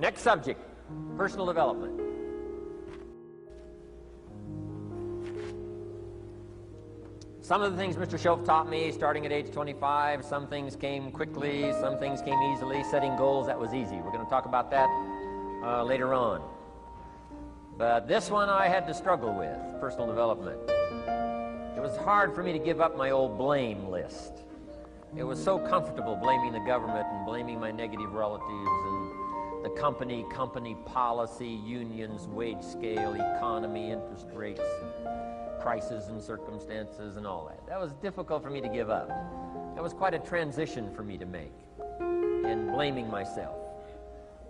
Next subject, personal development. Some of the things Mr. Shoaff taught me starting at age 25, some things came quickly, some things came easily. Setting goals, that was easy. We're going to talk about that later on. But this one I had to struggle with, personal development. It was hard for me to give up my old blame list. It was so comfortable blaming the government and blaming my negative relatives and the company policy, unions, wage scale, economy, interest rates, crises and circumstances and all that. That was difficult for me to give up. That was quite a transition for me to make in blaming myself.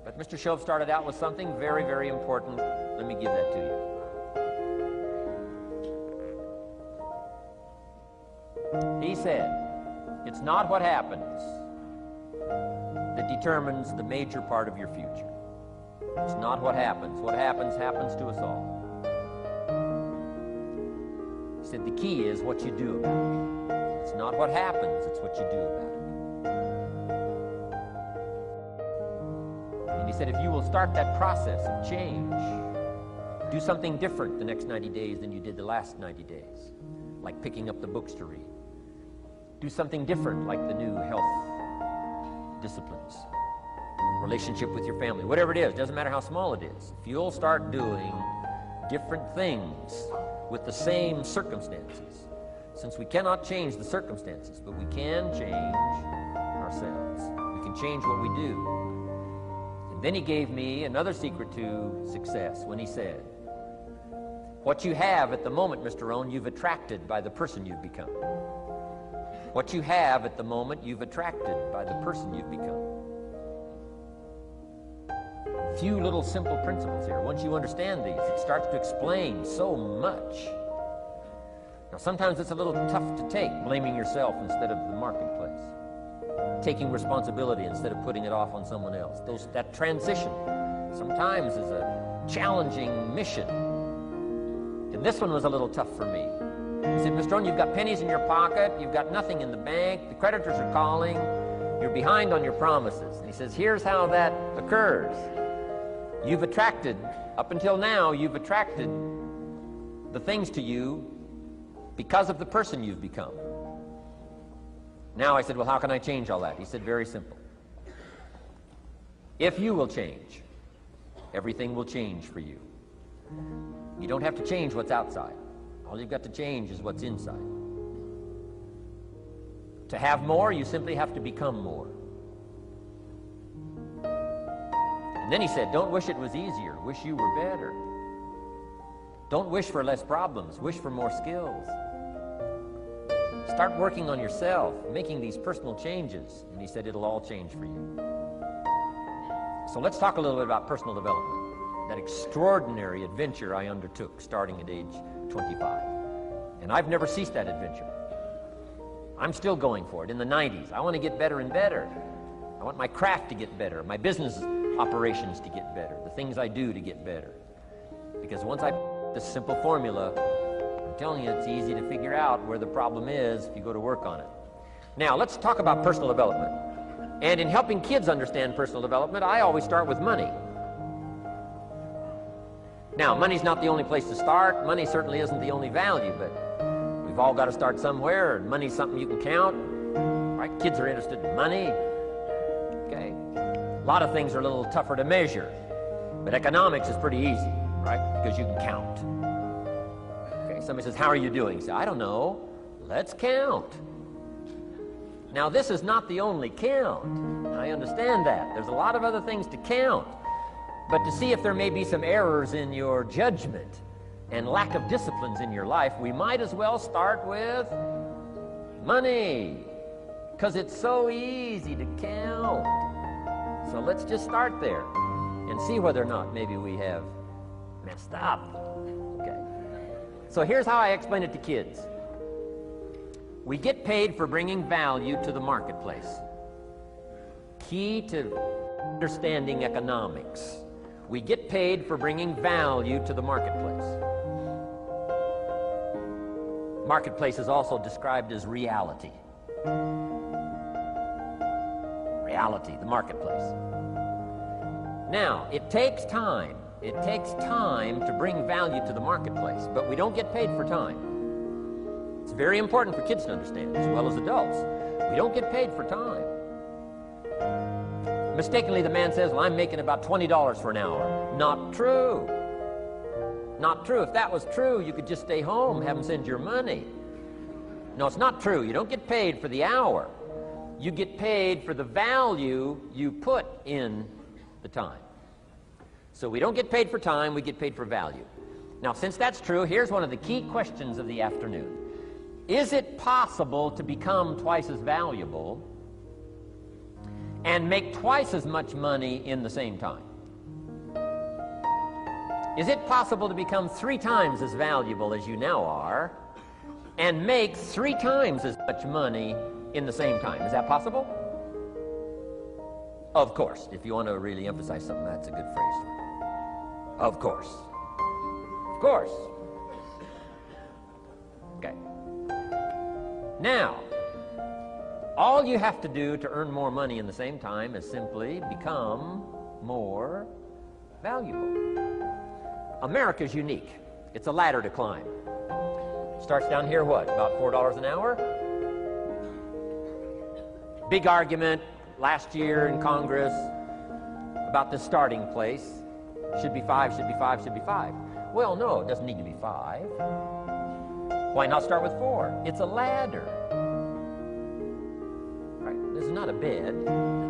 But Mr. Shoaff started out with something very, very important. Let me give that to you. He said, it's not what happens that determines the major part of your future. It's not what happens. What happens, happens to us all. He said, the key is what you do about it. It's not what happens, it's what you do about it. And he said, if you will start that process of change, do something different the next 90 days than you did the last 90 days, like picking up the books to read. Do something different, like the new health disciplines, relationship with your family, whatever it is, doesn't matter how small it is. If you'll start doing different things with the same circumstances, since we cannot change the circumstances, but we can change ourselves. We can change what we do. And then he gave me another secret to success when he said, what you have at the moment, Mr. Rohn, you've attracted by the person you've become. What you have at the moment, you've attracted by the person you've become. A few little simple principles here. Once you understand these, it starts to explain so much. Now, sometimes it's a little tough to take, blaming yourself instead of the marketplace, taking responsibility instead of putting it off on someone else. That transition sometimes is a challenging mission. And this one was a little tough for me. He said, Mr. Rohn, you've got pennies in your pocket, you've got nothing in the bank, the creditors are calling, you're behind on your promises. And he says, here's how that occurs. You've attracted, up until now, you've attracted the things to you because of the person you've become. Now I said, well, how can I change all that? He said, very simple. If you will change, everything will change for you. You don't have to change what's outside. All you've got to change is what's inside. To have more, you simply have to become more. And then he said, don't wish it was easier. Wish you were better. Don't wish for less problems. Wish for more skills. Start working on yourself, making these personal changes. And he said, it'll all change for you. So let's talk a little bit about personal development. That extraordinary adventure I undertook starting at age 25. And I've never ceased that adventure. I'm still going for it in the 90s. I want to get better and better. I want my craft to get better, my business operations to get better, the things I do to get better. Because once I this simple formula, I'm telling you, it's easy to figure out where the problem is if you go to work on it. Now, let's talk about personal development. And in helping kids understand personal development, I always start with money. Now, money's not the only place to start. Money certainly isn't the only value, but we've all got to start somewhere, and money's something you can count. Right? Kids are interested in money. Okay? A lot of things are a little tougher to measure, but economics is pretty easy, right? Because you can count. Okay? Somebody says, how are you doing? You say, I don't know. Let's count. Now, this is not the only count. I understand that. There's a lot of other things to count. But to see if there may be some errors in your judgment and lack of disciplines in your life, we might as well start with money, because it's so easy to count. So let's just start there and see whether or not maybe we have messed up. Okay. So here's how I explain it to kids. We get paid for bringing value to the marketplace. Key to understanding economics. We get paid for bringing value to the marketplace. Marketplace is also described as reality. Reality, the marketplace. Now, it takes time. It takes time to bring value to the marketplace, but we don't get paid for time. It's very important for kids to understand, as well as adults. We don't get paid for time. Mistakenly, the man says, well, I'm making about $20 for an hour. Not true. Not true. If that was true, you could just stay home, have them send your money. No, it's not true. You don't get paid for the hour. You get paid for the value you put in the time. So we don't get paid for time, we get paid for value. Now, since that's true, here's one of the key questions of the afternoon. Is it possible to become twice as valuable and make twice as much money in the same time? Is it possible to become 3 times as valuable as you now are and make 3 times as much money in the same time? Is that possible? Of course. If you want to really emphasize something, that's a good phrase. Of course. Of course. Okay. Now, all you have to do to earn more money in the same time is simply become more valuable. America's unique. It's a ladder to climb. Starts down here, what, about $4 an hour? Big argument last year in Congress about the starting place. Should be 5, should be 5, should be 5. Well, no, it doesn't need to be 5. Why not start with 4? It's a ladder. Right? This is not a bed.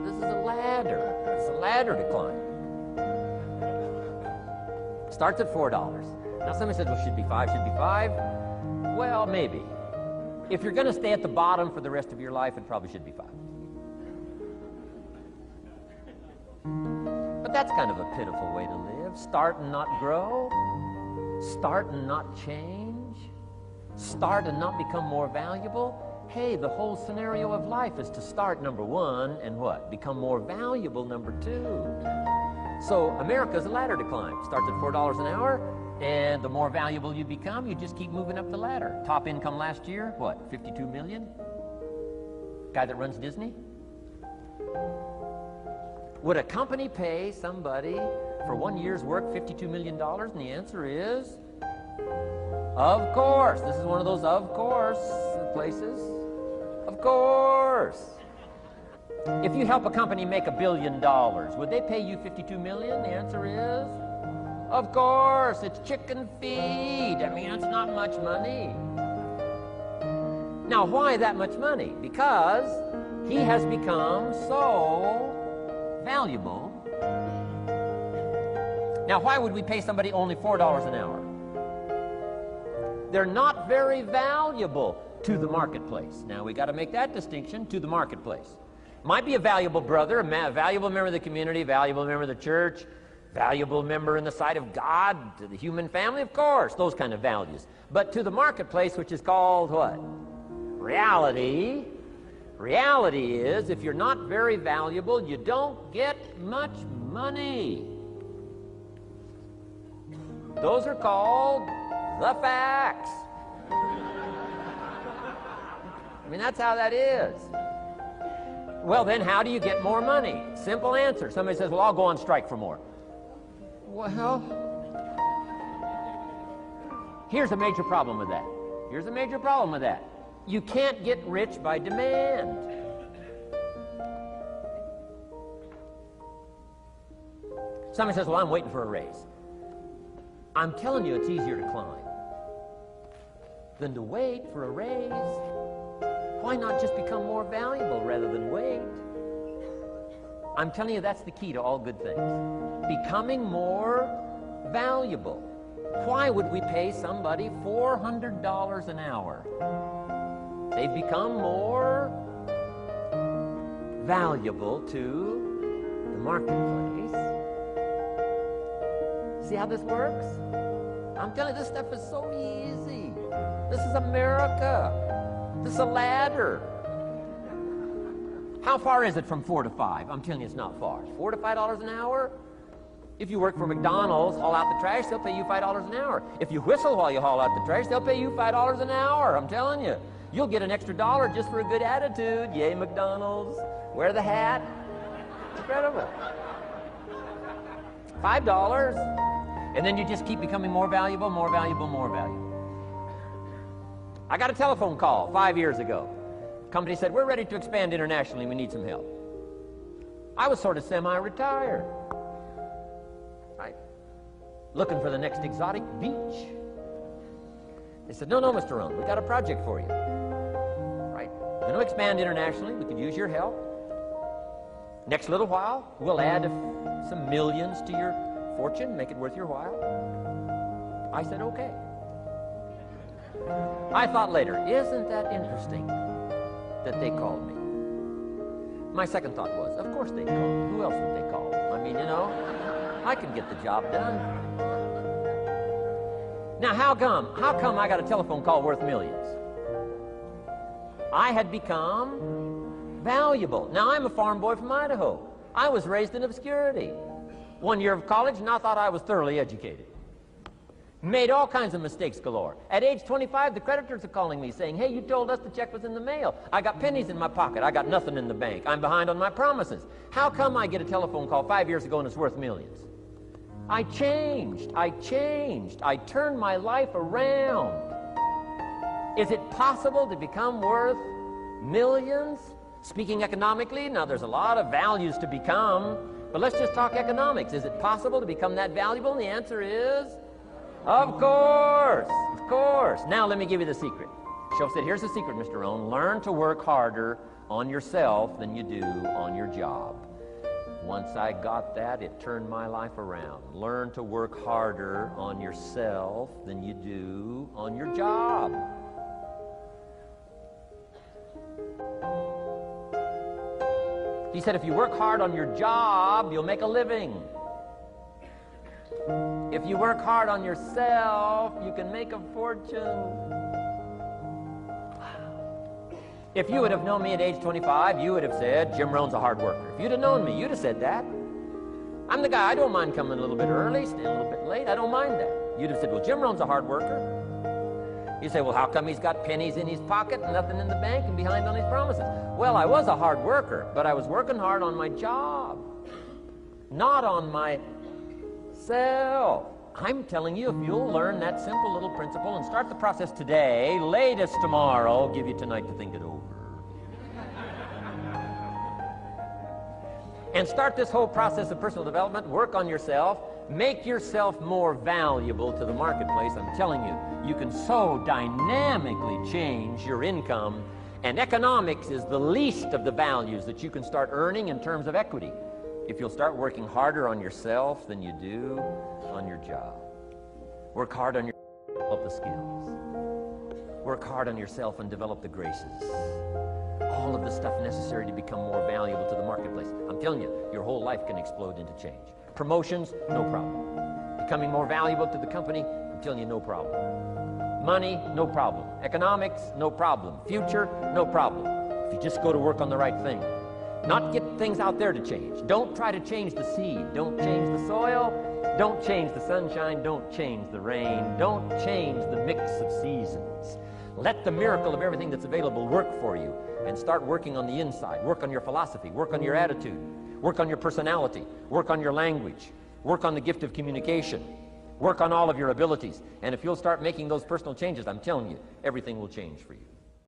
This is a ladder. It's a ladder to climb. Starts at $4. Now somebody says, well, should be 5, should be 5. Well, maybe. If you're going to stay at the bottom for the rest of your life, it probably should be 5. But that's kind of a pitiful way to live. Start and not grow. Start and not change. Start and not become more valuable. Hey, the whole scenario of life is to start, number 1, and what? Become more valuable, number 2. So America's a ladder to climb. Starts at $4 an hour, and the more valuable you become, you just keep moving up the ladder. Top income last year, what, 52 million? Guy that runs Disney? Would a company pay somebody for 1 year's work $52 million? And the answer is, of course. This is one of those of course places. Of course. If you help a company make $1 billion, would they pay you $52 million? The answer is, of course. It's chicken feed. I mean, it's not much money. Now, why that much money? Because he has become so valuable. Now, why would we pay somebody only $4 an hour? They're not very valuable to the marketplace. Now, we got to make that distinction, to the marketplace. Might be a valuable brother, a valuable member of the community, valuable member of the church, valuable member in the sight of God, to the human family, of course, those kind of values. But to the marketplace, which is called what? Reality. Reality is, if you're not very valuable, you don't get much money. Those are called the facts. I mean, that's how that is. Well, then how do you get more money? Simple answer. Somebody says, well, I'll go on strike for more. Well, here's a major problem with that. Here's a major problem with that. You can't get rich by demand. Somebody says, well, I'm waiting for a raise. I'm telling you, it's easier to climb than to wait for a raise. Why not just become more valuable rather than wait? I'm telling you, that's the key to all good things. Becoming more valuable. Why would we pay somebody $400 an hour? They've become more valuable to the marketplace. See how this works? I'm telling you, this stuff is so easy. This is America. This is a ladder. How far is it from 4 to 5? I'm telling you, it's not far. $4 to $5 an hour? If you work for McDonald's, haul out the trash, they'll pay you $5 an hour. If you whistle while you haul out the trash, they'll pay you $5 an hour. I'm telling you. You'll get an extra $1 just for a good attitude. Yay, McDonald's. Wear the hat. It's incredible. $5. And then you just keep becoming more valuable, more valuable, more valuable. I got a telephone call 5 years ago. The company said, we're ready to expand internationally. We need some help. I was sort of semi-retired. Right? Looking for the next exotic beach. They said, no, Mr. Rohn, we got a project for you. Right? We're going to expand internationally. We could use your help. Next little while, we'll add some millions to your fortune, make it worth your while. I said, okay. I thought later, isn't that interesting that they called me? My second thought was, of course they'd call me. Who else would they call? I mean, you know, I can get the job done. Now, how come I got a telephone call worth millions? I had become valuable. Now, I'm a farm boy from Idaho. I was raised in obscurity. 1 year of college, and I thought I was thoroughly educated. Made all kinds of mistakes galore. At age 25, the creditors are calling me saying, hey, you told us the check was in the mail. I got pennies in my pocket. I got nothing in the bank. I'm behind on my promises. How come I get a telephone call 5 years ago and it's worth millions? I changed. I turned my life around. Is it possible to become worth millions? Speaking economically, now there's a lot of values to become, but let's just talk economics. Is it possible to become that valuable? And the answer is, of course, of course. Now let me give you the secret. Shoaff said, here's the secret, Mr. Rohn. Learn to work harder on yourself than you do on your job. Once I got that, it turned my life around. Learn to work harder on yourself than you do on your job. He said, if you work hard on your job, you'll make a living. If you work hard on yourself, you can make a fortune. If you would have known me at age 25, you would have said, Jim Rohn's a hard worker. If you'd have known me, you'd have said that. I'm the guy, I don't mind coming a little bit early, staying a little bit late, I don't mind that. You'd have said, well, Jim Rohn's a hard worker. You say, well, how come he's got pennies in his pocket and nothing in the bank and behind on his promises? Well, I was a hard worker, but I was working hard on my job, not on myself. I'm telling you, if you'll learn that simple little principle and start the process today, latest tomorrow, I'll give you tonight to think it over. And start this whole process of personal development, work on yourself, make yourself more valuable to the marketplace. I'm telling you, you can so dynamically change your income, and economics is the least of the values that you can start earning in terms of equity if you'll start working harder on yourself than you do on your job. Work hard on yourself and develop the skills. Work hard on yourself and develop the graces. All of the stuff necessary to become more valuable to the marketplace. I'm telling you, your whole life can explode into change. Promotions, no problem. Becoming more valuable to the company, I'm telling you, no problem. Money, no problem. Economics, no problem. Future, no problem. If you just go to work on the right thing. Not get things out there to change. Don't try to change the seed. Don't change the soil. Don't change the sunshine. Don't change the rain. Don't change the mix of seasons. Let the miracle of everything that's available work for you, and start working on the inside. Work on your philosophy. Work on your attitude. Work on your personality. Work on your language. Work on the gift of communication. Work on all of your abilities. And if you'll start making those personal changes, I'm telling you, everything will change for you.